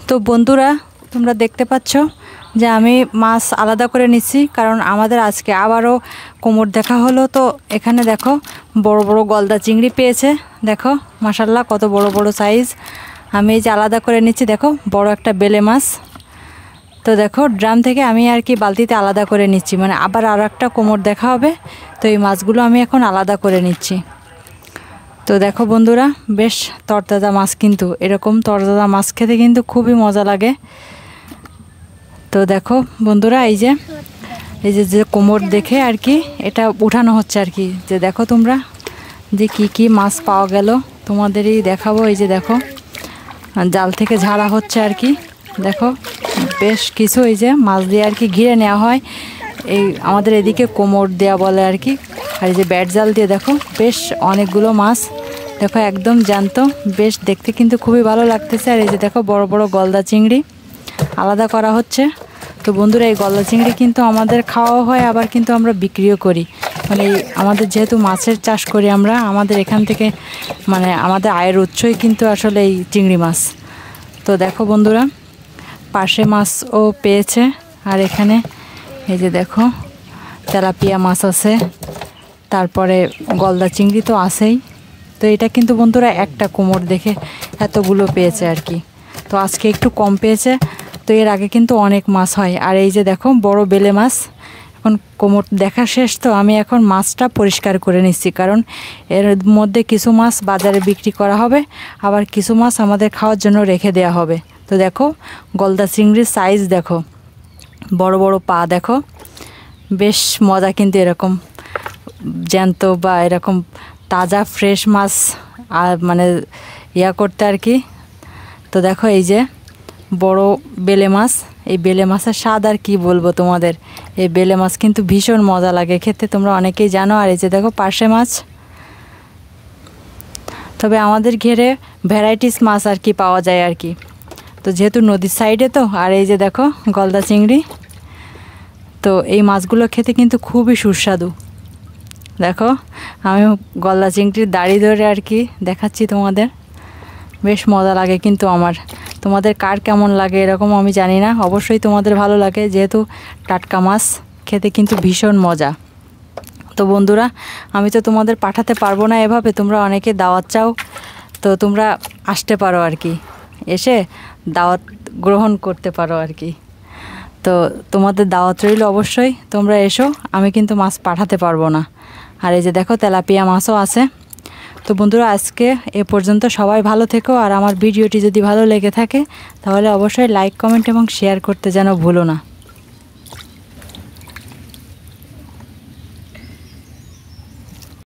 তো বন্ধুরা তোমরা দেখতে পাচ্ছ যে আমি মাছ আলাদা করে নিচ্ছি, কারণ আমাদের আজকে আবারও কোমর দেখা হলো। তো এখানে দেখো বড় বড় গলদা চিংড়ি পেয়েছে, দেখো মাশাল্লাহ কত বড় বড় সাইজ। আমি এই যে আলাদা করে নিচ্ছি, দেখো বড় একটা বেলে মাছ। তো দেখো ড্রাম থেকে আমি আর কি বালতিতে আলাদা করে নিচ্ছি, মানে আবার আর একটা কোমর দেখা হবে। তো এই মাছগুলো আমি এখন আলাদা করে নিচ্ছি। তো দেখো বন্ধুরা বেশ তরতাজা মাছ, কিন্তু এরকম তরতাজা মাছ খেতে কিন্তু খুবই মজা লাগে। তো দেখো বন্ধুরা এই যে কোমর দেখে আর কি এটা উঠানো হচ্ছে আর কি, যে দেখো তোমরা যে কি মাছ পাওয়া গেল তোমাদেরই দেখাবো। এই যে দেখো জাল থেকে ঝাড়া হচ্ছে আর কি, দেখো বেশ কিছু এই যে মাছ দিয়ে আর কি ঘিরে নেওয়া হয়। এই আমাদের এদিকে কোমর দেয়া বলে আর কি। আর এই যে ব্যাট জাল দিয়ে দেখো বেশ অনেকগুলো মাছ, দেখো একদম জ্যান্ত, বেশ দেখতে কিন্তু খুবই ভালো লাগতেছে। আর এই যে দেখো বড় বড় গলদা চিংড়ি আলাদা করা হচ্ছে। তো বন্ধুরা এই গলদা চিংড়ি কিন্তু আমাদের খাওয়াও হয়, আবার কিন্তু আমরা বিক্রিও করি। মানে আমাদের যেহেতু মাছের চাষ করি আমরা, আমাদের এখান থেকে মানে আমাদের আয়ের উৎসই কিন্তু আসলে এই চিংড়ি মাছ। তো দেখো বন্ধুরা পার্শে মাছও পেয়েছে, আর এখানে এই যে দেখো তেলাপিয়া মাছ আছে, তারপরে গলদা চিংড়ি তো আছেই। তো এটা কিন্তু বন্ধুরা একটা কোমর দেখে এতগুলো পেয়েছে আর কি। তো আজকে একটু কম পেয়েছে, তো এর আগে কিন্তু অনেক মাছ হয়। আর এই যে দেখো বড় বেলে মাছ, এখন কোমর দেখা শেষ, তো আমি এখন মাছটা পরিষ্কার করে নিচ্ছি, কারণ এর মধ্যে কিছু মাছ বাজারে বিক্রি করা হবে, আবার কিছু মাছ আমাদের খাওয়ার জন্য রেখে দেওয়া হবে। তো দেখো গলদা চিংড়ির সাইজ দেখো, বড় বড় পা দেখো, বেশ মজা কিন্তু এরকম জ্যান্ত বা এরকম তাজা ফ্রেশ মাছ আর মানে করতে আর কি। তো দেখো এই যে বড় বেলে মাছ, এই বেলে মাছের স্বাদ আর কি বলবো তোমাদের। এই বেলে মাছ কিন্তু ভীষণ মজা লাগে খেতে, তোমরা অনেকেই জানো। আর এই যে দেখো পার্শে মাছ, তবে আমাদের ঘেরে ভ্যারাইটিস মাছ আর কি পাওয়া যায় আর কি, তো যেহেতু নদীর সাইডে তো। আর এই যে দেখো গলদা চিংড়ি, তো এই মাছগুলো খেতে কিন্তু খুবই সুস্বাদু। দেখো আমি গলদা চিংড়ির দাড়ি ধরে আর কি দেখাচ্ছি তোমাদের, বেশ মজা লাগে কিন্তু আমার। তোমাদের কার কেমন লাগে এরকম আমি জানি না, অবশ্যই তোমাদের ভালো লাগে, যেহেতু টাটকা মাছ খেতে কিন্তু ভীষণ মজা। তো বন্ধুরা আমি তো তোমাদের পাঠাতে পারবো না এভাবে, তোমরা অনেকে দাওয়াত চাও, তো তোমরা আসতে পারো আর কি, এসে দাওয়াত গ্রহণ করতে পারো আর কি। তো তোমাদের দাওয়াত রইল, অবশ্যই তোমরা এসো, আমি কিন্তু মাছ পাঠাতে পারবো না। আর এই যে দেখো তেলাপিয়া মাছও আছে। তো বন্ধুরা আজকে এ পর্যন্ত, সবাই ভালো থেকো। আর আমার ভিডিওটি যদি ভালো লেগে থাকে তাহলে অবশ্যই লাইক, কমেন্ট এবং শেয়ার করতে যেন ভুলো না।